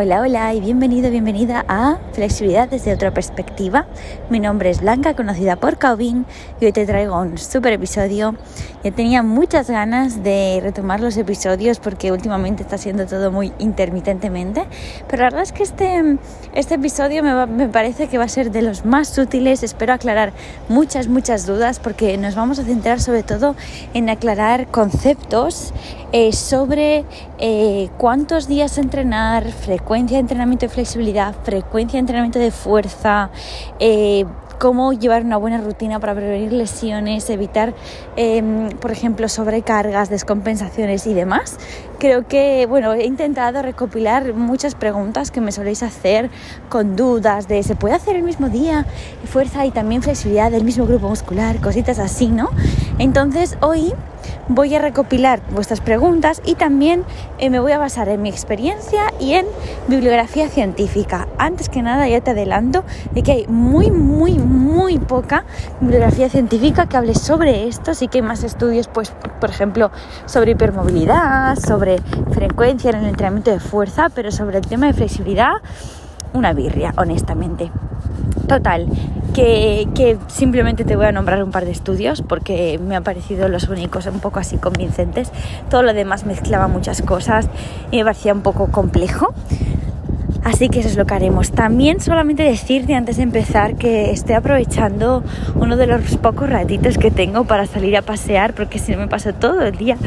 Hola, hola y bienvenida a Flexibilidad desde otra perspectiva. Mi nombre es Blanca, conocida por Caubin, y hoy te traigo un súper episodio. Ya tenía muchas ganas de retomar los episodios porque últimamente está siendo todo muy intermitentemente, pero la verdad es que este episodio me parece que va a ser de los más útiles. Espero aclarar muchas dudas porque nos vamos a centrar sobre todo en aclarar conceptos sobre cuántos días entrenar, frecuencia de entrenamiento de flexibilidad, frecuencia de entrenamiento de fuerza, cómo llevar una buena rutina para prevenir lesiones, evitar, por ejemplo, sobrecargas, descompensaciones y demás. Creo que, he intentado recopilar muchas preguntas que me soléis hacer con dudas de ¿se puede hacer el mismo día fuerza y también flexibilidad del mismo grupo muscular? Cositas así, ¿no? Entonces, hoy voy a recopilar vuestras preguntas y también me voy a basar en mi experiencia y en bibliografía científica. Antes que nada, ya te adelanto de que hay muy poca bibliografía científica que hable sobre esto. Sí que hay más estudios, pues, por ejemplo, sobre hipermovilidad, sobre frecuencia en el entrenamiento de fuerza, pero sobre el tema de flexibilidad, una birria, honestamente. Total, que simplemente te voy a nombrar un par de estudios porque me han parecido los únicos un poco así convincentes. Todo lo demás mezclaba muchas cosas y me parecía un poco complejo. Así que eso es lo que haremos. También solamente decirte antes de empezar que estoy aprovechando uno de los pocos ratitos que tengo para salir a pasear, porque si no me paso todo el día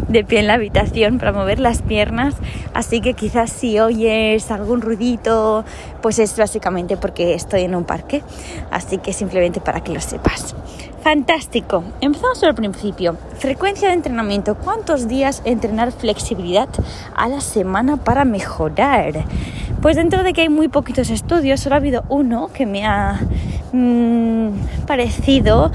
de pie en la habitación para mover las piernas. Así que quizás si oyes algún ruidito, pues es básicamente porque estoy en un parque. Así que simplemente para que lo sepas. Fantástico. Empezamos por el principio. Frecuencia de entrenamiento. ¿Cuántos días entrenar flexibilidad a la semana para mejorar? Pues dentro de que hay muy poquitos estudios, solo ha habido uno que me ha parecido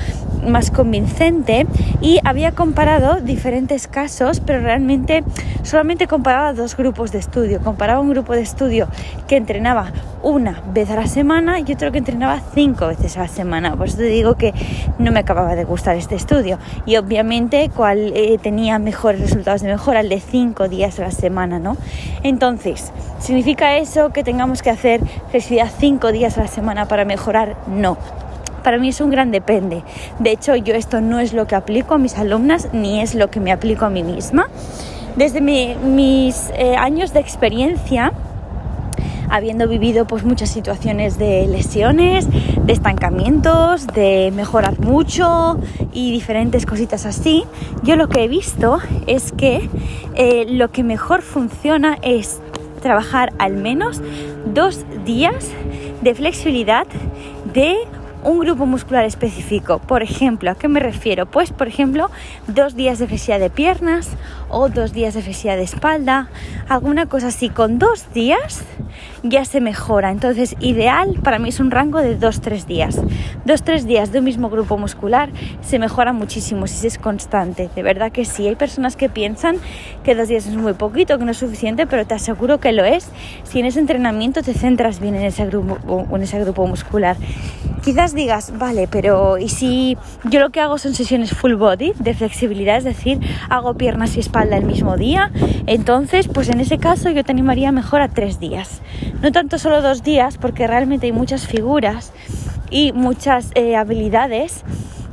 más convincente y había comparado diferentes casos, pero realmente solamente comparaba dos grupos de estudio. Comparaba un grupo de estudio que entrenaba una vez a la semana y otro que entrenaba 5 veces a la semana. Por eso te digo que no me acababa de gustar este estudio y obviamente cuál tenía mejores resultados de mejora, el de 5 días a la semana, ¿no? Entonces, ¿significa eso que tengamos que hacer flexibilidad 5 días a la semana para mejorar? No. Para mí es un gran depende. De hecho, yo esto no es lo que aplico a mis alumnas ni es lo que me aplico a mí misma. Desde mis años de experiencia, habiendo vivido pues muchas situaciones de lesiones, de estancamientos, de mejorar mucho y diferentes cositas así, yo lo que he visto es que lo que mejor funciona es trabajar al menos 2 días de flexibilidad de un grupo muscular específico. Por ejemplo, ¿a qué me refiero? Pues, por ejemplo, 2 días de flexibilidad de piernas o 2 días de flexibilidad de espalda, alguna cosa así. Con 2 días ya se mejora. Entonces, ideal para mí es un rango de 2-3 días. 2-3 días de un mismo grupo muscular se mejora muchísimo si es constante. De verdad que sí. Hay personas que piensan que 2 días es muy poquito, que no es suficiente, pero te aseguro que lo es si en ese entrenamiento te centras bien en ese grupo muscular. Quizás digas, vale, pero ¿y si yo lo que hago son sesiones full body de flexibilidad, es decir, hago piernas y espalda el mismo día? Entonces, pues en ese caso yo te animaría mejor a 3 días. No tanto solo 2 días, porque realmente hay muchas figuras y muchas habilidades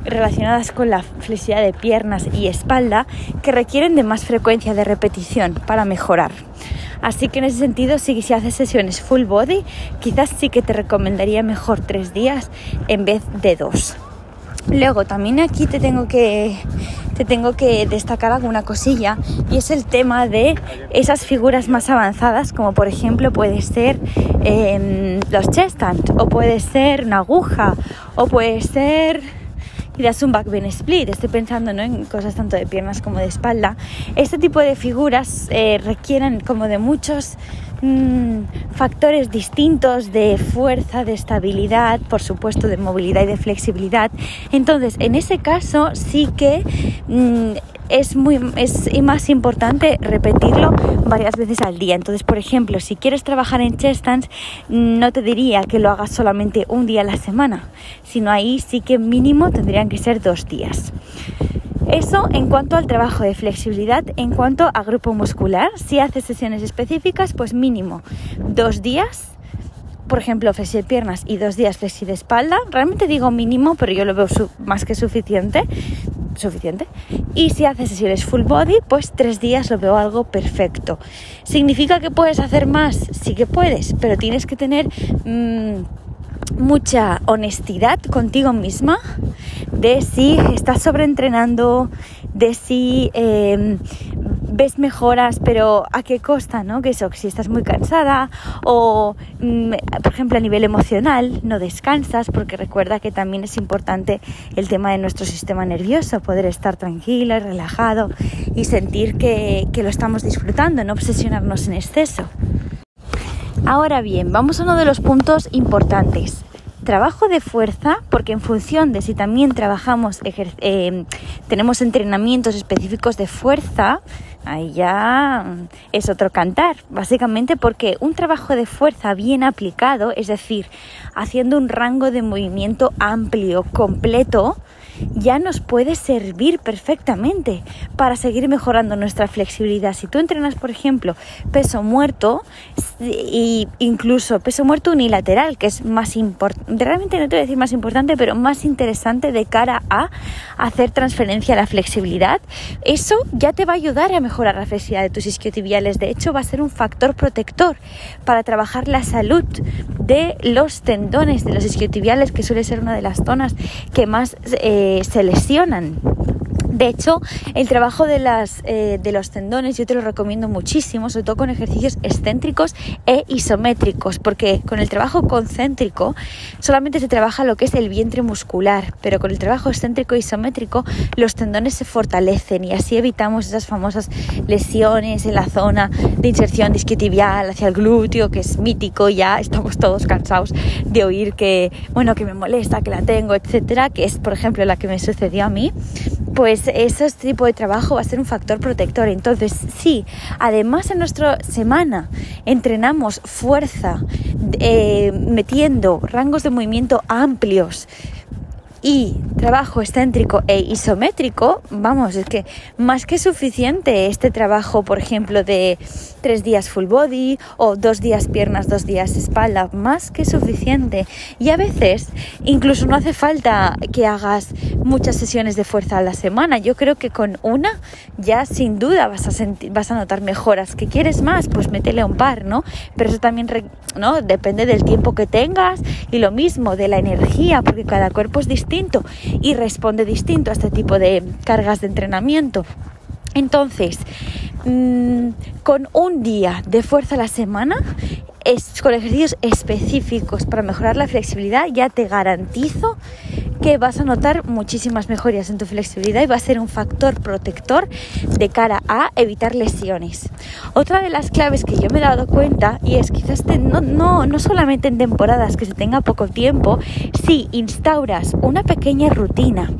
relacionadas con la flexibilidad de piernas y espalda que requieren de más frecuencia de repetición para mejorar. Así que en ese sentido, si haces sesiones full body, quizás sí que te recomendaría mejor 3 días en vez de 2. Luego también aquí te tengo que destacar alguna cosilla, y es el tema de esas figuras más avanzadas, como por ejemplo puede ser los chest stand, o puede ser una aguja, o puede ser quizás un back bend split. Estoy pensando, ¿no?, en cosas tanto de piernas como de espalda. Este tipo de figuras requieren como de muchos factores distintos de fuerza, de estabilidad, por supuesto de movilidad y de flexibilidad. Entonces, en ese caso sí que es más importante repetirlo varias veces al día. Entonces, por ejemplo, si quieres trabajar en chest stands, no te diría que lo hagas solamente un día a la semana, sino ahí sí que mínimo tendrían que ser 2 días. Eso en cuanto al trabajo de flexibilidad. En cuanto a grupo muscular, si haces sesiones específicas, pues mínimo 2 días, por ejemplo, flexi de piernas y 2 días flexi de espalda. Realmente digo mínimo, pero yo lo veo más que suficiente. Y si haces sesiones full body, pues 3 días lo veo algo perfecto. ¿Significa que puedes hacer más? Sí que puedes, pero tienes que tener mucha honestidad contigo misma de si estás sobreentrenando, de si ves mejoras, pero ¿a qué costa, no? Que eso, si estás muy cansada o, por ejemplo, a nivel emocional no descansas, porque recuerda que también es importante el tema de nuestro sistema nervioso, poder estar tranquilo y relajado y sentir que lo estamos disfrutando, no obsesionarnos en exceso. Ahora bien, vamos a uno de los puntos importantes. Trabajo de fuerza, porque en función de si también tenemos entrenamientos específicos de fuerza, ahí ya es otro cantar, básicamente porque un trabajo de fuerza bien aplicado, es decir, haciendo un rango de movimiento amplio, completo, ya nos puede servir perfectamente para seguir mejorando nuestra flexibilidad. Si tú entrenas, por ejemplo, peso muerto e incluso peso muerto unilateral, que es más importante, realmente no te voy a decir más importante, pero más interesante de cara a hacer transferencia a la flexibilidad, eso ya te va a ayudar a mejorar la flexibilidad de tus isquiotibiales. De hecho, va a ser un factor protector para trabajar la salud de los tendones de los isquiotibiales, que suele ser una de las zonas que más se lesionan. De hecho, el trabajo de los tendones yo te lo recomiendo muchísimo, sobre todo con ejercicios excéntricos e isométricos, porque con el trabajo concéntrico solamente se trabaja lo que es el vientre muscular, pero con el trabajo excéntrico e isométrico los tendones se fortalecen y así evitamos esas famosas lesiones en la zona de inserción isquiotibial hacia el glúteo, que es mítico. Ya estamos todos cansados de oír que me molesta, que la tengo, etcétera, que es, por ejemplo, la que me sucedió a mí. Pues ese tipo de trabajo va a ser un factor protector. Entonces, si además en nuestra semana entrenamos fuerza, metiendo rangos de movimiento amplios y trabajo excéntrico e isométrico, vamos, es que más que suficiente este trabajo, por ejemplo, de 3 días full body o 2 días piernas, 2 días espalda, más que suficiente. Y a veces incluso no hace falta que hagas muchas sesiones de fuerza a la semana. Yo creo que con una ya sin duda vas a notar mejoras. ¿Que quieres más? Pues métele un par, ¿no? Pero eso también ¿no? Depende del tiempo que tengas y lo mismo de la energía, porque cada cuerpo es distinto y responde distinto a este tipo de cargas de entrenamiento. Entonces, con un día de fuerza a la semana, con ejercicios específicos para mejorar la flexibilidad, ya te garantizo que vas a notar muchísimas mejorías en tu flexibilidad y va a ser un factor protector de cara a evitar lesiones. Otra de las claves que yo me he dado cuenta, y es quizás no solamente en temporadas que se tenga poco tiempo, si instauras una pequeña rutina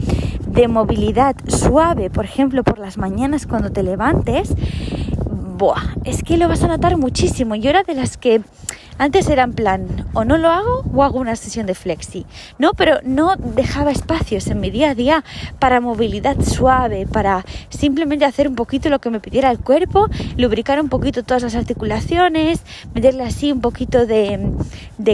de movilidad suave, por ejemplo, por las mañanas cuando te levantes, es que lo vas a notar muchísimo. Yo era de las que antes era en plan, o no lo hago o hago una sesión de flexi, ¿no? Pero no dejaba espacios en mi día a día para movilidad suave, para simplemente hacer un poquito lo que me pidiera el cuerpo, lubricar un poquito todas las articulaciones, meterle así un poquito de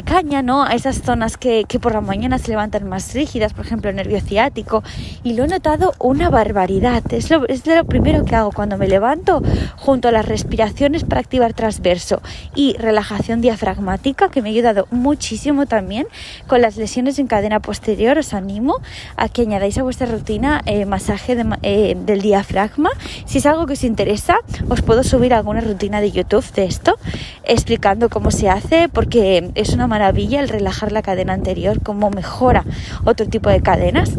caña, ¿no? A esas zonas que por la mañana se levantan más rígidas, por ejemplo el nervio ciático, y lo he notado una barbaridad. Es lo primero que hago cuando me levanto, junto a las respiraciones para activar transverso y relajación diafragmática, que me ha ayudado muchísimo también con las lesiones en cadena posterior. Os animo a que añadáis a vuestra rutina masaje del diafragma. Si es algo que os interesa, os puedo subir alguna rutina de YouTube de esto, explicando cómo se hace, porque es una maravilla el relajar la cadena anterior, cómo mejora otro tipo de cadenas.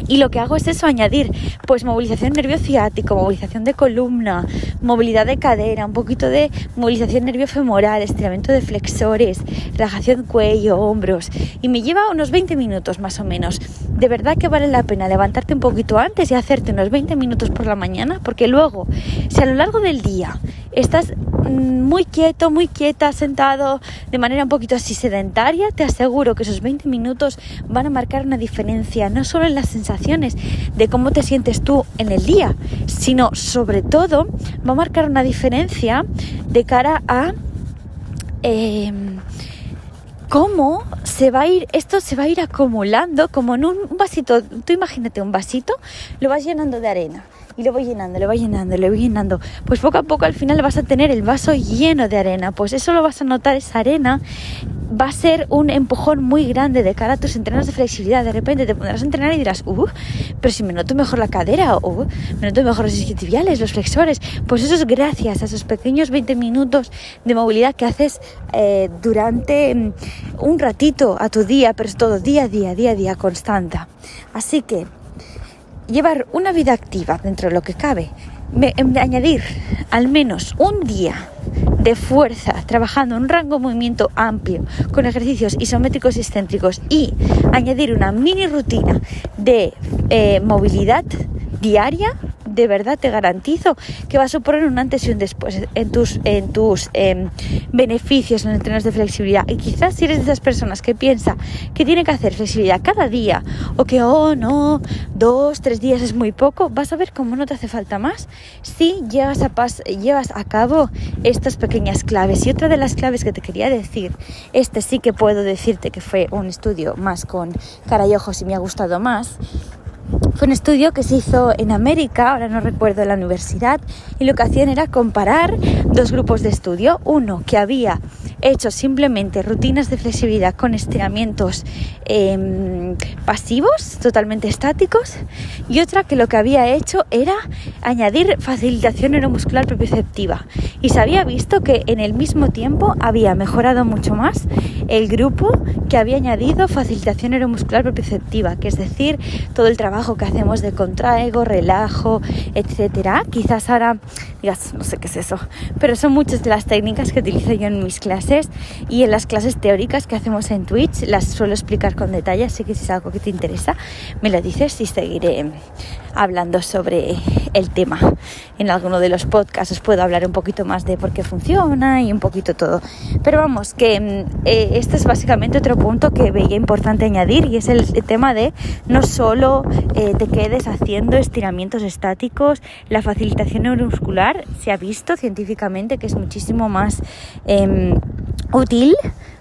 Y lo que hago es eso, añadir pues movilización nervio ciático, movilización de columna, movilidad de cadera, un poquito de movilización nervio femoral, estiramiento de flexores, relajación cuello, hombros, y me lleva unos 20 minutos más o menos. De verdad que vale la pena levantarte un poquito antes y hacerte unos 20 minutos por la mañana, porque luego, si a lo largo del día estás muy quieto, muy quieta, sentado de manera un poquito así sedentaria, te aseguro que esos 20 minutos van a marcar una diferencia, no solo en las sensaciones de cómo te sientes tú en el día, sino sobre todo va a marcar una diferencia de cara a cómo esto se va a ir acumulando como en un vasito. Tú imagínate un vasito, lo vas llenando de arena y lo voy llenando. Pues poco a poco al final vas a tener el vaso lleno de arena. Pues eso lo vas a notar, esa arena va a ser un empujón muy grande de cara a tus entrenos de flexibilidad. De repente te pondrás a entrenar y dirás, pero si me noto mejor la cadera, me noto mejor los isquiotibiales, los flexores. Pues eso es gracias a esos pequeños 20 minutos de movilidad que haces durante un ratito a tu día, pero es todo día a día, constante. Así que llevar una vida activa dentro de lo que cabe, añadir al menos un día de fuerza, trabajando en un rango de movimiento amplio, con ejercicios isométricos y excéntricos, y añadir una mini rutina de movilidad diaria, de verdad te garantizo que va a suponer un antes y un después en tus beneficios en entrenos de flexibilidad. Y quizás si eres de esas personas que piensa que tiene que hacer flexibilidad cada día, o que 2-3 días es muy poco, vas a ver cómo no te hace falta más si llevas a cabo estas pequeñas claves. Y otra de las claves que te quería decir, sí que puedo decirte que fue un estudio más con cara y ojos y me ha gustado más. Fue un estudio que se hizo en América, ahora no recuerdo la universidad, y lo que hacían era comparar dos grupos de estudio. Uno que había hecho simplemente rutinas de flexibilidad con estiramientos pasivos, totalmente estáticos, y otra que lo que había hecho era añadir facilitación neuromuscular propioceptiva. Y se había visto que en el mismo tiempo había mejorado mucho más el grupo que había añadido facilitación neuromuscular propioceptiva, que es decir, todo el trabajo que hacemos de contraigo, relajo, etcétera. Quizás ahora digas, no sé qué es eso, pero son muchas de las técnicas que utilizo yo en mis clases y en las clases teóricas que hacemos en Twitch. Las suelo explicar con detalle, así que si es algo que te interesa, me lo dices y seguiré hablando sobre el tema. En alguno de los podcasts os puedo hablar un poquito más de por qué funciona y un poquito todo. Pero vamos, que este es básicamente otro punto que veía importante añadir, y es el tema de no solo te quedes haciendo estiramientos estáticos. La facilitación neuromuscular se ha visto científicamente que es muchísimo más útil,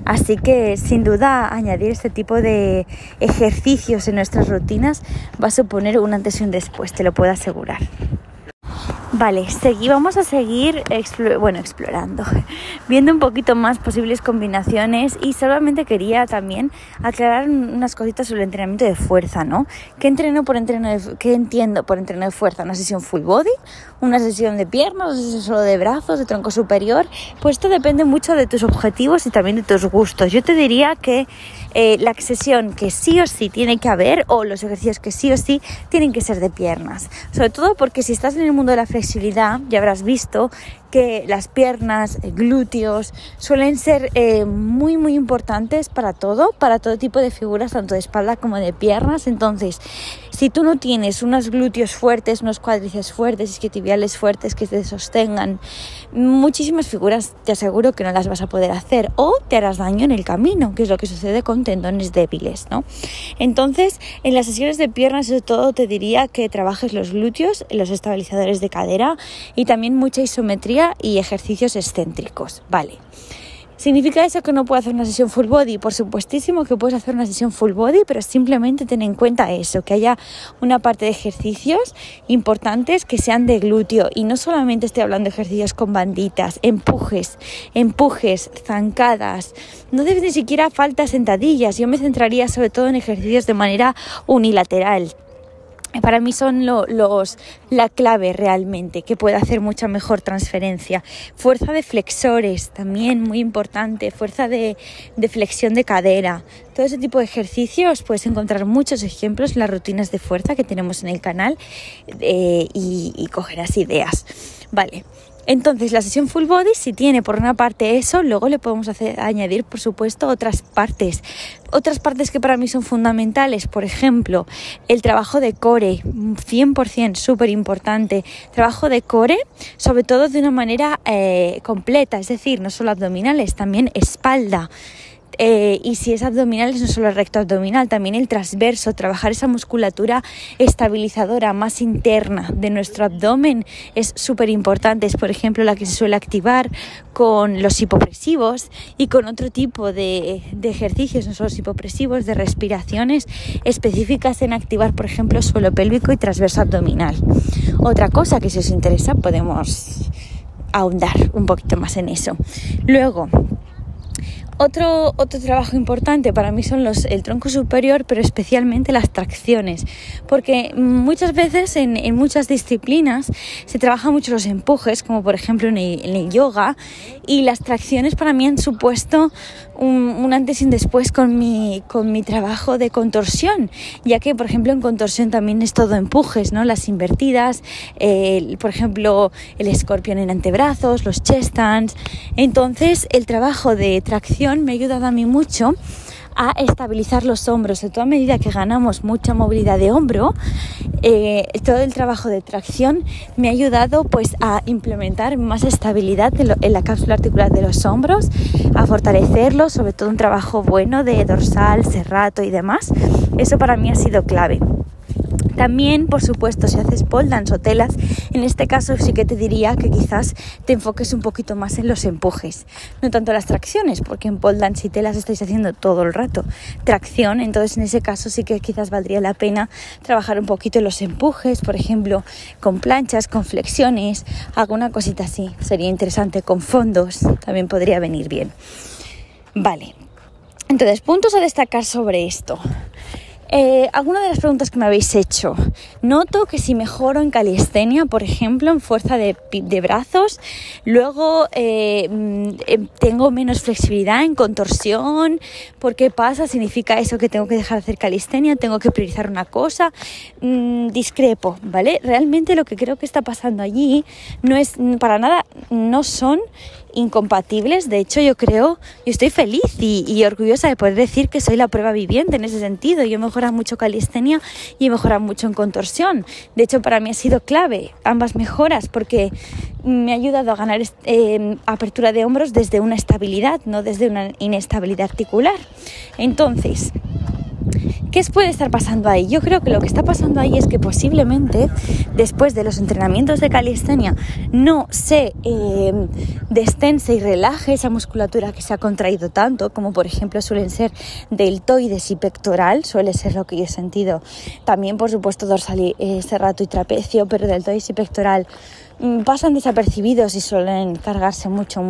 así que sin duda añadir este tipo de ejercicios en nuestras rutinas va a suponer un antes y un después, te lo puedo asegurar. Vale, vamos a seguir explorando, viendo un poquito más posibles combinaciones, y solamente quería también aclarar unas cositas sobre el entrenamiento de fuerza, ¿no? ¿Qué entiendo por entreno de fuerza? ¿Una sesión full body? ¿Una sesión de piernas? ¿Una sesión solo de brazos, de tronco superior? Pues esto depende mucho de tus objetivos y también de tus gustos. Yo te diría que la sesión que sí o sí tiene que haber, o los ejercicios que sí o sí tienen que ser de piernas, sobre todo porque si estás en el mundo de la flexibilidad ya habrás visto que las piernas, glúteos suelen ser muy muy importantes para todo tipo de figuras, tanto de espalda como de piernas. Entonces, si tú no tienes unos glúteos fuertes, unos cuádriceps fuertes, isquiotibiales fuertes que te sostengan, muchísimas figuras te aseguro que no las vas a poder hacer, o te harás daño en el camino, que es lo que sucede con tendones débiles, ¿no? Entonces, en las sesiones de piernas, sobre todo, te diría que trabajes los glúteos, los estabilizadores de cadera, y también mucha isometría y ejercicios excéntricos, ¿vale? ¿Significa eso que no puedo hacer una sesión full body? Por supuestísimo que puedes hacer una sesión full body, pero simplemente ten en cuenta eso, que haya una parte de ejercicios importantes que sean de glúteo, y no solamente estoy hablando de ejercicios con banditas, empujes, zancadas, no debes ni siquiera faltas sentadillas. Yo me centraría sobre todo en ejercicios de manera unilateral. Para mí son la clave realmente, que puede hacer mucha mejor transferencia. Fuerza de flexores, también muy importante. Fuerza de flexión de cadera. Todo ese tipo de ejercicios puedes encontrar muchos ejemplos en las rutinas de fuerza que tenemos en el canal, y cogerás ideas. Vale. Entonces la sesión full body, si tiene por una parte eso, luego le podemos añadir, por supuesto, otras partes que para mí son fundamentales. Por ejemplo, el trabajo de core, 100% súper importante. Trabajo de core, sobre todo de una manera completa, es decir, no solo abdominales, también espalda. Y si es abdominales, no solo el recto abdominal, también el transverso, trabajar esa musculatura estabilizadora más interna de nuestro abdomen es súper importante. Es, por ejemplo, la que se suele activar con los hipopresivos y con otro tipo de ejercicios, no solo los hipopresivos, de respiraciones específicas en activar, por ejemplo, suelo pélvico y transverso abdominal. Otra cosa que si os interesa podemos ahondar un poquito más en eso. Luego, otro trabajo importante para mí son el tronco superior, pero especialmente las tracciones, porque muchas veces en muchas disciplinas se trabaja mucho los empujes, como por ejemplo en el yoga, y las tracciones para mí han supuesto un antes y un después con mi trabajo de contorsión, ya que por ejemplo en contorsión también es todo empujes, ¿no? Las invertidas, por ejemplo el escorpión en antebrazos, los chest stands. Entonces el trabajo de tracción me ha ayudado a mí mucho a estabilizar los hombros, sobre todo a medida que ganamos mucha movilidad de hombro. Todo el trabajo de tracción me ha ayudado pues a implementar más estabilidad en la cápsula articular de los hombros, a fortalecerlos, sobre todo un trabajo bueno de dorsal, serrato y demás. Eso para mí ha sido clave. También, por supuesto, si haces pole dance o telas, en este caso sí que te diría que quizás te enfoques un poquito más en los empujes, no tanto las tracciones, porque en pole dance y telas estáis haciendo todo el rato tracción. Entonces en ese caso sí que quizás valdría la pena trabajar un poquito en los empujes, por ejemplo, con planchas, con flexiones, alguna cosita así. Sería interesante, con fondos también podría venir bien. Vale, entonces puntos a destacar sobre esto. Alguna de las preguntas que me habéis hecho. Noto que si mejoro en calistenia, por ejemplo, en fuerza de brazos, luego tengo menos flexibilidad en contorsión. ¿Por qué pasa? ¿Significa eso que tengo que dejar de hacer calistenia? ¿Tengo que priorizar una cosa? Discrepo, ¿vale? Realmente lo que creo que está pasando allí no es para nada, no son incompatibles. De hecho, yo estoy feliz y orgullosa de poder decir que soy la prueba viviente en ese sentido. Yo he mejorado mucho calistenia y he mejorado mucho en contorsión. De hecho, para mí ha sido clave ambas mejoras, porque me ha ayudado a ganar apertura de hombros desde una estabilidad, no desde una inestabilidad articular. Entonces, ¿qué puede estar pasando ahí? Yo creo que lo que está pasando ahí es que posiblemente después de los entrenamientos de calistenia no se destense y relaje esa musculatura que se ha contraído tanto, como por ejemplo suelen ser deltoides y pectoral, suele ser lo que yo he sentido. También por supuesto dorsal, serrato y trapecio, pero deltoides y pectoral pasan desapercibidos y suelen cargarse mucho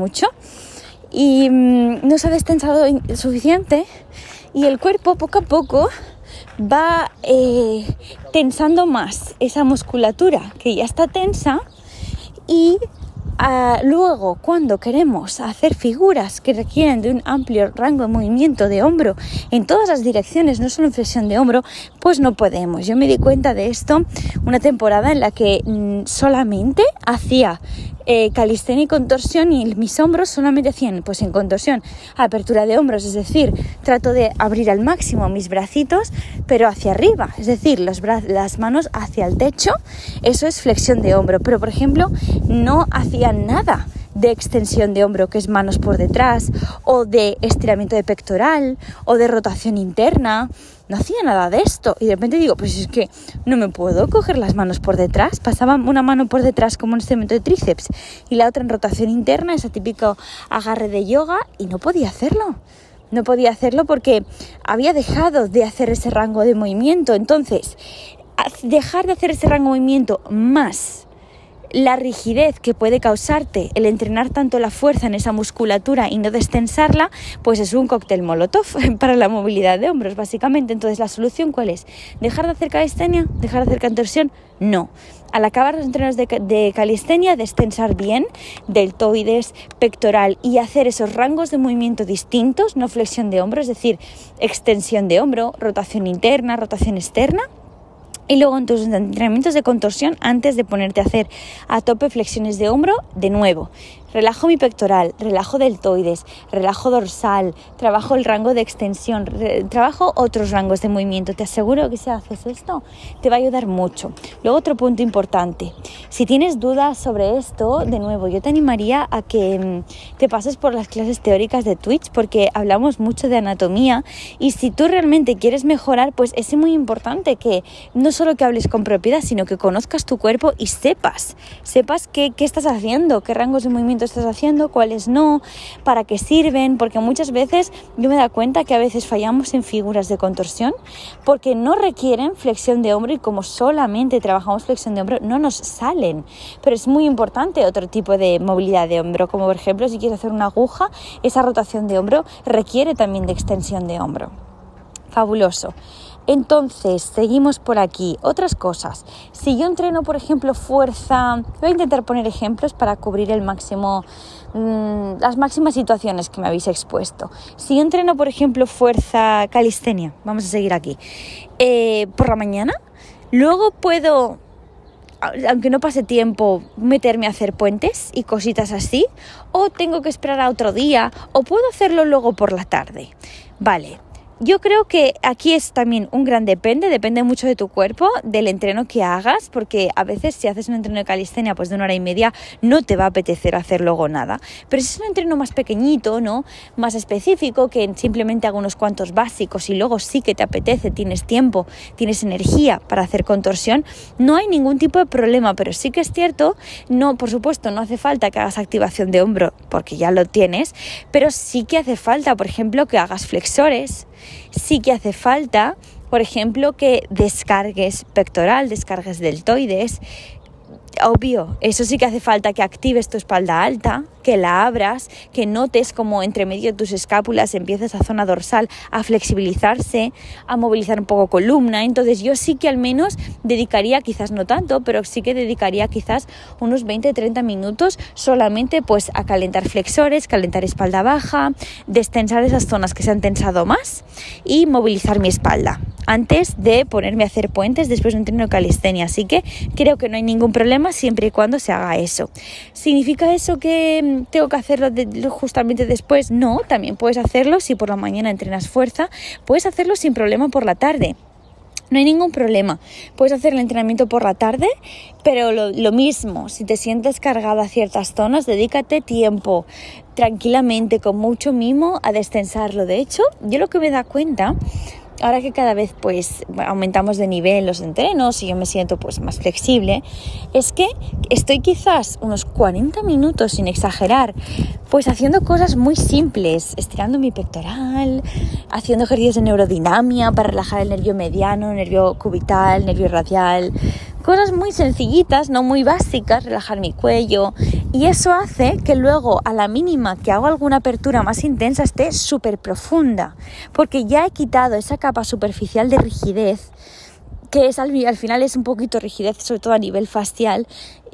y no se ha destensado suficiente. Y el cuerpo poco a poco va tensando más esa musculatura que ya está tensa y luego cuando queremos hacer figuras que requieren de un amplio rango de movimiento de hombro en todas las direcciones, no solo en flexión de hombro, pues no podemos. Yo me di cuenta de esto una temporada en la que solamente hacía calistenia y contorsión, y mis hombros solamente hacían, pues en contorsión, apertura de hombros, es decir, trato de abrir al máximo mis bracitos, pero hacia arriba, es decir, las manos hacia el techo. Eso es flexión de hombro, pero por ejemplo no hacía nada de extensión de hombro, que es manos por detrás, o de estiramiento de pectoral, o de rotación interna. No hacía nada de esto y de repente digo, pues es que no me puedo coger las manos por detrás. Pasaba una mano por detrás como un estiramiento de tríceps y la otra en rotación interna, ese típico agarre de yoga, y no podía hacerlo. No podía hacerlo porque había dejado de hacer ese rango de movimiento. Entonces, dejar de hacer ese rango de movimiento más la rigidez que puede causarte el entrenar tanto la fuerza en esa musculatura y no destensarla, pues es un cóctel molotov para la movilidad de hombros, básicamente. Entonces, ¿la solución cuál es? ¿Dejar de hacer calistenia? ¿Dejar de hacer contorsión? No. Al acabar los entrenos de calistenia, destensar bien deltoides, pectoral y hacer esos rangos de movimiento distintos, no flexión de hombro, es decir, extensión de hombro, rotación interna, rotación externa. Y luego en tus entrenamientos de contorsión, antes de ponerte a hacer a tope flexiones de hombro, de nuevo, relajo mi pectoral, relajo deltoides, relajo dorsal, trabajo el rango de extensión, trabajo otros rangos de movimiento. Te aseguro que si haces esto te va a ayudar mucho. Luego otro punto importante, si tienes dudas sobre esto, de nuevo, yo te animaría a que te pases por las clases teóricas de Twitch, porque hablamos mucho de anatomía, y si tú realmente quieres mejorar, pues es muy importante que no solo que hables con propiedad, sino que conozcas tu cuerpo y sepas qué estás haciendo, qué rangos de movimiento estás haciendo, cuáles no, para qué sirven, porque muchas veces yo me he dado cuenta que a veces fallamos en figuras de contorsión porque no requieren flexión de hombro, y como solamente trabajamos flexión de hombro no nos salen, pero es muy importante otro tipo de movilidad de hombro, como por ejemplo si quieres hacer una aguja, esa rotación de hombro requiere también de extensión de hombro. Fabuloso. Entonces, seguimos por aquí. Otras cosas. Si yo entreno, por ejemplo, fuerza... Voy a intentar poner ejemplos para cubrir el máximo, las máximas situaciones que me habéis expuesto. Si yo entreno, por ejemplo, fuerza calistenia, vamos a seguir aquí, por la mañana, luego puedo, aunque no pase tiempo, meterme a hacer puentes y cositas así, o tengo que esperar a otro día, o puedo hacerlo luego por la tarde. Vale. Yo creo que aquí es también un gran depende mucho de tu cuerpo, del entreno que hagas, porque a veces si haces un entreno de calistenia pues de 1 hora y media no te va a apetecer hacer luego nada. Pero si es un entreno más pequeñito, ¿no?, más específico, que simplemente hago unos cuantos básicos y luego sí que te apetece, tienes tiempo, tienes energía para hacer contorsión, no hay ningún tipo de problema. Pero sí que es cierto, no, por supuesto, no hace falta que hagas activación de hombro porque ya lo tienes, pero sí que hace falta, por ejemplo, que hagas flexores. Sí que hace falta, por ejemplo, que descargues pectoral, descargues deltoides. Obvio, eso sí que hace falta, que actives tu espalda alta, que la abras, que notes como entre medio de tus escápulas empieza esa zona dorsal a flexibilizarse, a movilizar un poco columna. Entonces yo sí que al menos dedicaría, quizás no tanto, pero sí que dedicaría quizás unos 20-30 minutos solamente pues a calentar flexores, calentar espalda baja, destensar esas zonas que se han tensado más y movilizar mi espalda antes de ponerme a hacer puentes después de un entreno de calistenia. Así que creo que no hay ningún problema siempre y cuando se haga eso. ¿Significa eso que tengo que hacerlo justamente después? No, también puedes hacerlo. Si por la mañana entrenas fuerza, puedes hacerlo sin problema por la tarde. No hay ningún problema. Puedes hacer el entrenamiento por la tarde, pero lo mismo, si te sientes cargada a ciertas zonas, dedícate tiempo, tranquilamente, con mucho mimo, a destensarlo. De hecho, yo lo que me da cuenta, ahora que cada vez pues aumentamos de nivel los entrenos y yo me siento pues más flexible, es que estoy quizás unos 40 minutos, sin exagerar, pues haciendo cosas muy simples, estirando mi pectoral, haciendo ejercicios de neurodinamia para relajar el nervio mediano, nervio cubital, nervio radial, cosas muy sencillitas, no muy básicas, relajar mi cuello, y eso hace que luego a la mínima que hago alguna apertura más intensa esté súper profunda, porque ya he quitado esa capa superficial de rigidez, que es al final es un poquito rigidez, sobre todo a nivel facial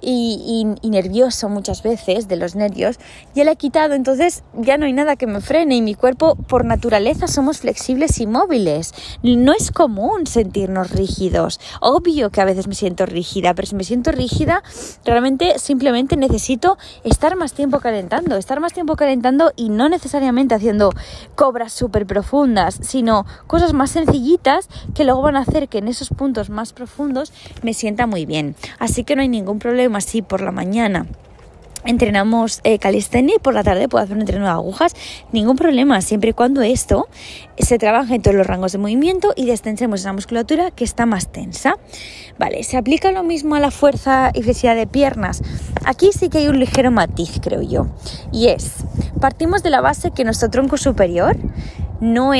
y nervioso muchas veces, de los nervios, ya la he quitado. Entonces ya no hay nada que me frene, y mi cuerpo, por naturaleza, somos flexibles y móviles. No es común sentirnos rígidos. Obvio que a veces me siento rígida, pero si me siento rígida, realmente simplemente necesito estar más tiempo calentando y no necesariamente haciendo cobras súper profundas, sino cosas más sencillitas que luego van a hacer que en esos puntos más profundos me sienta muy bien. Así que no hay ningún problema si por la mañana entrenamos calistenia y por la tarde puedo hacer un entreno de agujas, ningún problema, siempre y cuando esto se trabaje en todos los rangos de movimiento y destensemos esa musculatura que está más tensa. Vale, ¿se aplica lo mismo a la fuerza y flexibilidad de piernas? Aquí sí que hay un ligero matiz, creo yo, y es, partimos de la base que nuestro tronco superior no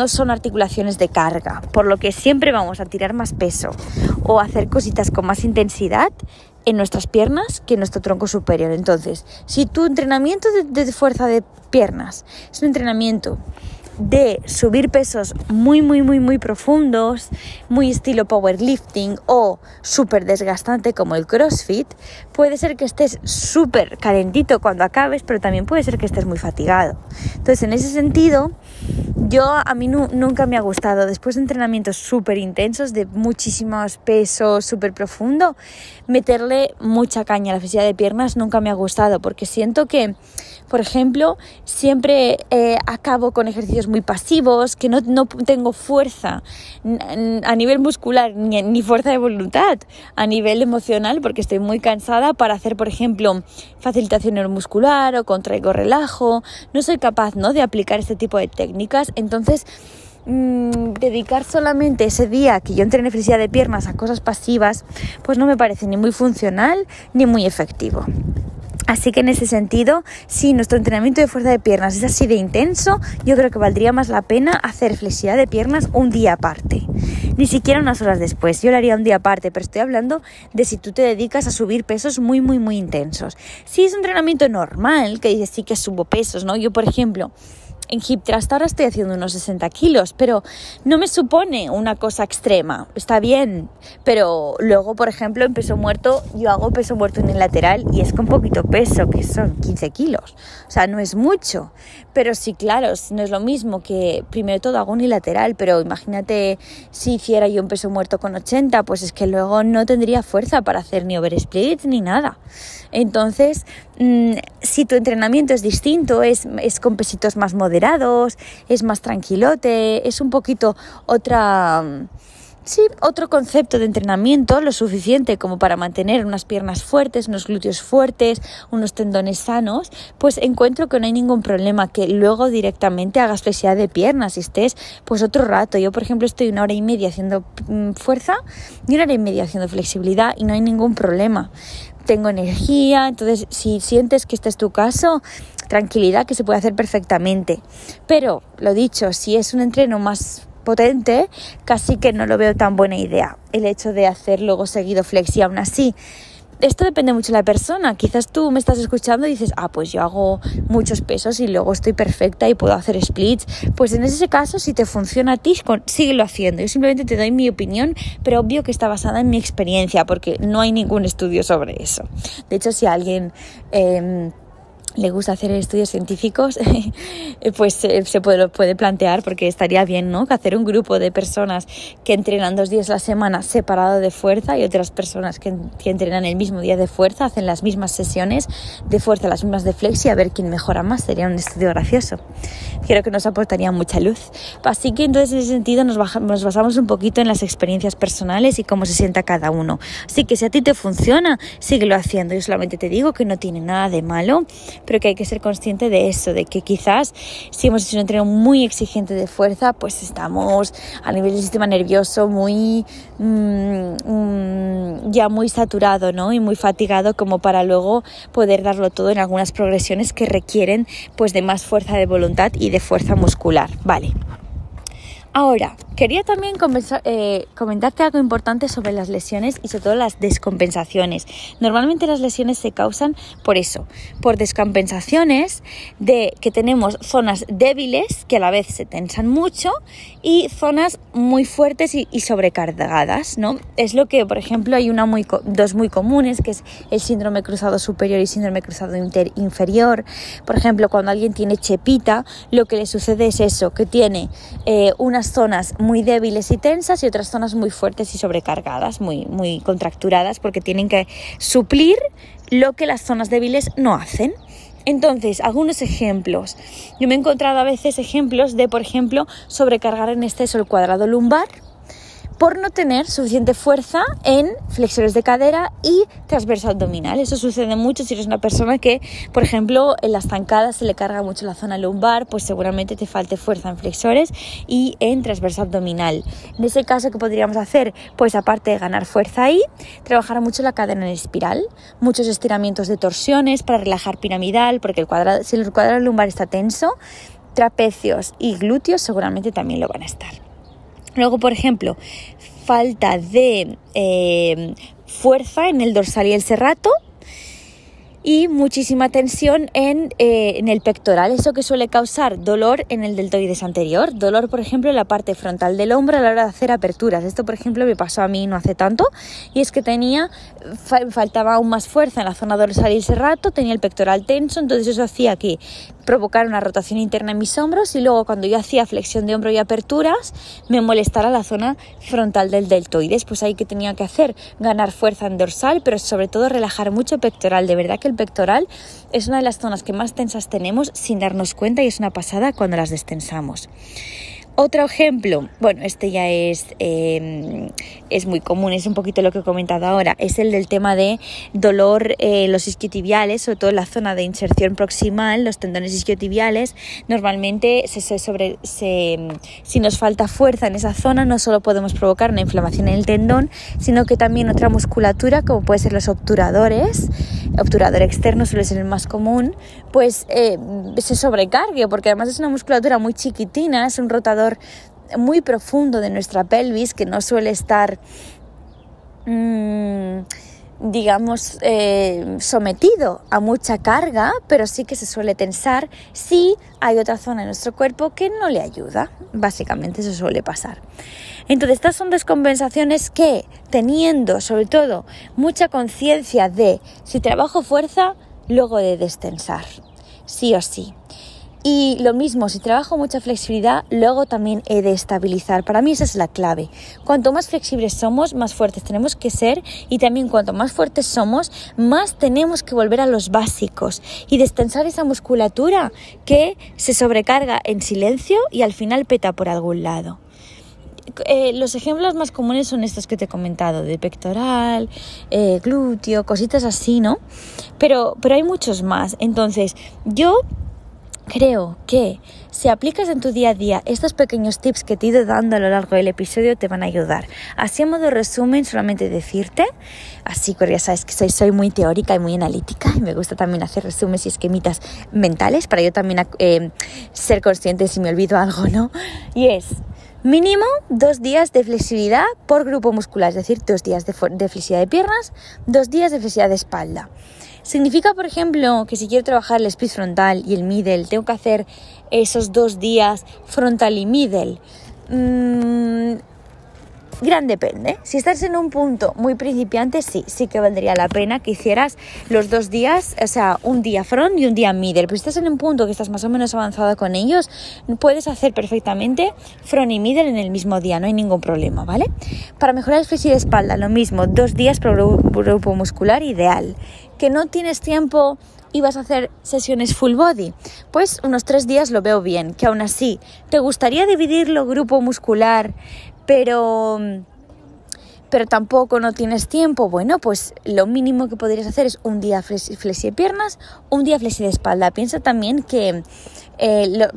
son articulaciones de carga, por lo que siempre vamos a tirar más peso o hacer cositas con más intensidad en nuestras piernas que en nuestro tronco superior. Entonces, si tu entrenamiento de fuerza de piernas es un entrenamiento de subir pesos muy profundos, muy estilo powerlifting o súper desgastante como el CrossFit, puede ser que estés súper calentito cuando acabes, pero también puede ser que estés muy fatigado. Entonces, en ese sentido, A mí nunca me ha gustado, después de entrenamientos súper intensos, de muchísimos pesos, súper profundo, meterle mucha caña a la flexibilidad de piernas nunca me ha gustado, porque siento que, por ejemplo, siempre acabo con ejercicios muy pasivos, que no tengo fuerza a nivel muscular ni fuerza de voluntad a nivel emocional, porque estoy muy cansada para hacer, por ejemplo, facilitación neuromuscular o contraigo relajo. No soy capaz, ¿no?, de aplicar este tipo de técnicas. Entonces, dedicar solamente ese día que yo entrené flexibilidad de piernas a cosas pasivas, pues no me parece ni muy funcional ni muy efectivo. Así que en ese sentido, si nuestro entrenamiento de fuerza de piernas es así de intenso, yo creo que valdría más la pena hacer flexibilidad de piernas un día aparte. Ni siquiera unas horas después, yo lo haría un día aparte, pero estoy hablando de si tú te dedicas a subir pesos muy, muy, muy intensos. Si es un entrenamiento normal, que dices sí que subo pesos, ¿no? Yo, por ejemplo, en Hip Thrust ahora estoy haciendo unos 60 kilos, pero no me supone una cosa extrema, está bien. Pero luego, por ejemplo, en peso muerto, yo hago peso muerto unilateral y es con poquito peso, que son 15 kilos. O sea, no es mucho. Pero sí, claro, no es lo mismo que primero de todo hago unilateral, pero imagínate si hiciera yo un peso muerto con 80, pues es que luego no tendría fuerza para hacer ni over splits ni nada. Entonces, si tu entrenamiento es distinto, es con pesitos más moderados, es más tranquilote, es un poquito otro concepto de entrenamiento, lo suficiente como para mantener unas piernas fuertes, unos glúteos fuertes, unos tendones sanos, pues encuentro que no hay ningún problema que luego directamente hagas flexibilidad de piernas y estés pues otro rato. Yo, por ejemplo, estoy 1 hora y media haciendo fuerza y 1 hora y media haciendo flexibilidad y no hay ningún problema. Tengo energía, entonces si sientes que este es tu caso, tranquilidad, que se puede hacer perfectamente. Pero, lo dicho, si es un entreno más potente, casi que no lo veo tan buena idea el hecho de hacer luego seguido flexi. Aún así, esto depende mucho de la persona. Quizás tú me estás escuchando y dices, pues yo hago muchos pesos y luego estoy perfecta y puedo hacer splits. Pues en ese caso, si te funciona a ti, síguelo haciendo. Yo simplemente te doy mi opinión, pero obvio que está basada en mi experiencia, porque no hay ningún estudio sobre eso. De hecho, si alguien le gusta hacer estudios científicos, pues lo puede plantear, porque estaría bien, ¿no?, que hacer un grupo de personas que entrenan 2 días a la semana separado de fuerza y otras personas que entrenan el mismo día de fuerza, hacen las mismas sesiones de fuerza, las mismas de flexi, a ver quién mejora más. Sería un estudio gracioso. Creo que nos aportaría mucha luz. Así que entonces en ese sentido nos basamos un poquito en las experiencias personales y cómo se sienta cada uno. Así que si a ti te funciona, síguelo haciendo. Yo solamente te digo que no tiene nada de malo, pero que hay que ser consciente de eso, de que quizás si hemos hecho un entreno muy exigente de fuerza, pues estamos a nivel del sistema nervioso ya muy saturado, ¿no?, y muy fatigado como para luego poder darlo todo en algunas progresiones que requieren pues de más fuerza de voluntad y de fuerza muscular. Vale. Ahora, quería también comentarte algo importante sobre las lesiones y sobre todo las descompensaciones. Normalmente las lesiones se causan por descompensaciones de que tenemos zonas débiles que a la vez se tensan mucho y zonas muy fuertes y sobrecargadas, ¿no? Es lo que, por ejemplo, hay dos muy comunes, que es el síndrome cruzado superior y síndrome cruzado inferior. Por ejemplo, cuando alguien tiene chepita, lo que le sucede es eso, que tiene unas zonas muy débiles y tensas y otras zonas muy fuertes y sobrecargadas, muy, muy contracturadas, porque tienen que suplir lo que las zonas débiles no hacen. Entonces, algunos ejemplos. Yo me he encontrado a veces ejemplos de, por ejemplo, sobrecargar en exceso el cuadrado lumbar por no tener suficiente fuerza en flexores de cadera y transverso abdominal. Eso sucede mucho si eres una persona que, por ejemplo, en las zancadas se le carga mucho la zona lumbar, pues seguramente te falte fuerza en flexores y en transverso abdominal. En ese caso, ¿qué podríamos hacer? Pues aparte de ganar fuerza ahí, trabajar mucho la cadera en espiral, muchos estiramientos de torsiones para relajar piramidal, porque si el cuadrado lumbar está tenso, trapecios y glúteos seguramente también lo van a estar. Luego, por ejemplo, falta de fuerza en el dorsal y el serrato y muchísima tensión en el pectoral, eso que suele causar dolor en el deltoides anterior, dolor, por ejemplo, en la parte frontal del hombro a la hora de hacer aperturas. Esto, por ejemplo, me pasó a mí no hace tanto, y es que faltaba aún más fuerza en la zona dorsal y el serrato, tenía el pectoral tenso, entonces eso hacía que provocar una rotación interna en mis hombros y luego cuando yo hacía flexión de hombro y aperturas me molestara la zona frontal del deltoides. Pues ahí que tenía que hacer, ganar fuerza en dorsal, pero sobre todo relajar mucho el pectoral. De verdad que el pectoral es una de las zonas que más tensas tenemos sin darnos cuenta y es una pasada cuando las destensamos. Otro ejemplo, bueno, este ya es muy común, es un poquito lo que he comentado ahora, es el del tema de dolor los isquiotibiales, sobre todo en la zona de inserción proximal, los tendones isquiotibiales. Normalmente si nos falta fuerza en esa zona, no solo podemos provocar una inflamación en el tendón, sino que también otra musculatura, como puede ser los obturadores, obturador externo suele ser el más común, pues se sobrecargue, porque además es una musculatura muy chiquitina, es un rotador muy profundo de nuestra pelvis que no suele estar sometido a mucha carga, pero sí que se suele tensar si hay otra zona de nuestro cuerpo que no le ayuda. Básicamente eso suele pasar. Entonces estas son descompensaciones que, teniendo sobre todo mucha conciencia de si trabajo fuerza, luego de destensar, sí o sí. Y lo mismo, si trabajo mucha flexibilidad, luego también he de estabilizar. Para mí esa es la clave. Cuanto más flexibles somos, más fuertes tenemos que ser, y también cuanto más fuertes somos, más tenemos que volver a los básicos y destensar esa musculatura que se sobrecarga en silencio y al final peta por algún lado. Los ejemplos más comunes son estos que te he comentado, de pectoral, glúteo, cositas así, ¿no? Pero hay muchos más. Entonces, yo creo que si aplicas en tu día a día estos pequeños tips que te he ido dando a lo largo del episodio, te van a ayudar. Así, a modo de resumen, solamente decirte, así que ya sabes que soy muy teórica y muy analítica y me gusta también hacer resúmenes y esquemitas mentales para yo también ser consciente si me olvido algo, ¿no? Y es mínimo 2 días de flexibilidad por grupo muscular, es decir, 2 días de flexibilidad de piernas, 2 días de flexibilidad de espalda. Significa, por ejemplo, que si quiero trabajar el split frontal y el middle, tengo que hacer esos 2 días frontal y middle. Gran depende. Si estás en un punto muy principiante, sí que valdría la pena que hicieras los 2 días, o sea, un día front y un día middle. Pero si estás en un punto que estás más o menos avanzado con ellos, puedes hacer perfectamente front y middle en el mismo día, no hay ningún problema, ¿vale? Para mejorar el flexibilidad de espalda, lo mismo, 2 días por grupo muscular ideal. Que no tienes tiempo y vas a hacer sesiones full body, pues unos 3 días lo veo bien. Que aún así, ¿te gustaría dividirlo grupo muscular, pero tampoco no tienes tiempo? Bueno, pues lo mínimo que podrías hacer es un día flexi de piernas, un día flexi de espalda. Piensa también que,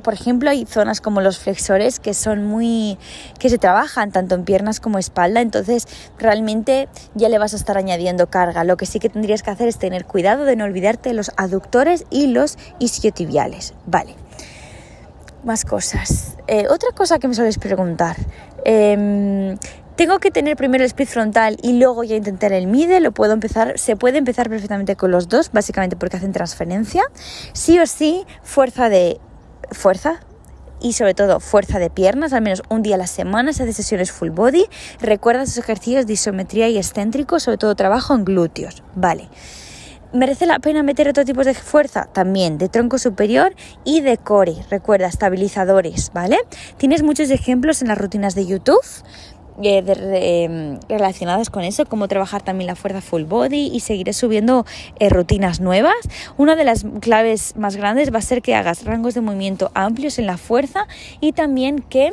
por ejemplo, hay zonas como los flexores que se trabajan tanto en piernas como espalda, entonces realmente ya le vas a estar añadiendo carga. Lo que sí que tendrías que hacer es tener cuidado de no olvidarte de los aductores y los isquiotibiales. Vale. Más cosas. Otra cosa que me sueles preguntar. ¿Tengo que tener primero el split frontal y luego ya intentar el middle? Se puede empezar perfectamente con los dos, básicamente porque hacen transferencia. Sí o sí, fuerza y sobre todo fuerza de piernas, al menos un día a la semana. Se hace sesiones full body. Recuerda esos ejercicios de isometría y excéntrico, sobre todo trabajo en glúteos. Vale. ¿Merece la pena meter otro tipo de fuerza? También, de tronco superior y de core. Recuerda, estabilizadores, ¿vale? Tienes muchos ejemplos en las rutinas de YouTube relacionadas con eso, cómo trabajar también la fuerza full body, y seguiré subiendo rutinas nuevas. Una de las claves más grandes va a ser que hagas rangos de movimiento amplios en la fuerza y también que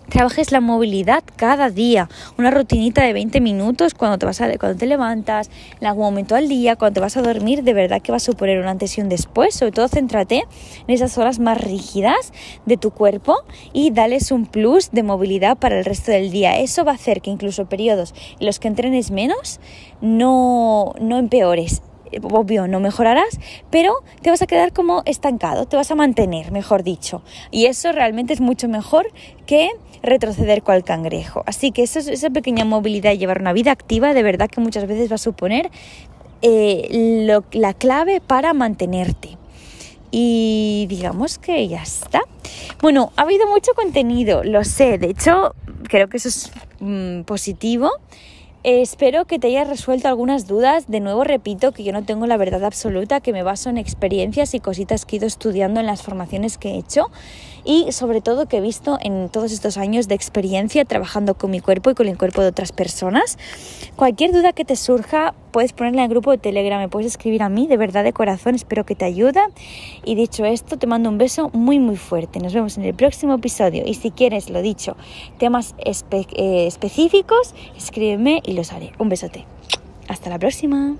trabajes la movilidad cada día, una rutinita de 20 minutos cuando te levantas, en algún momento al día, cuando te vas a dormir. De verdad que va a suponer un antes y un después. Sobre todo céntrate en esas zonas más rígidas de tu cuerpo y dales un plus de movilidad para el resto del día. Eso va a hacer que incluso periodos en los que entrenes menos no empeores. Obvio, no mejorarás, pero te vas a quedar como estancado, te vas a mantener, mejor dicho. Y eso realmente es mucho mejor que retroceder cual cangrejo. Así que esa pequeña movilidad y llevar una vida activa, de verdad que muchas veces va a suponer la clave para mantenerte. Y digamos que ya está. Bueno, ha habido mucho contenido, lo sé. De hecho, creo que eso es positivo. Espero que te hayas resuelto algunas dudas. De nuevo repito que yo no tengo la verdad absoluta, que me baso en experiencias y cositas que he ido estudiando en las formaciones que he hecho y sobre todo que he visto en todos estos años de experiencia trabajando con mi cuerpo y con el cuerpo de otras personas. Cualquier duda que te surja puedes ponerla en el grupo de Telegram, me puedes escribir a mí, de verdad, de corazón, espero que te ayude. Y dicho esto, te mando un beso muy muy fuerte. Nos vemos en el próximo episodio y si quieres, lo dicho, temas específicos, escríbeme y los haré. Un besote. Hasta la próxima.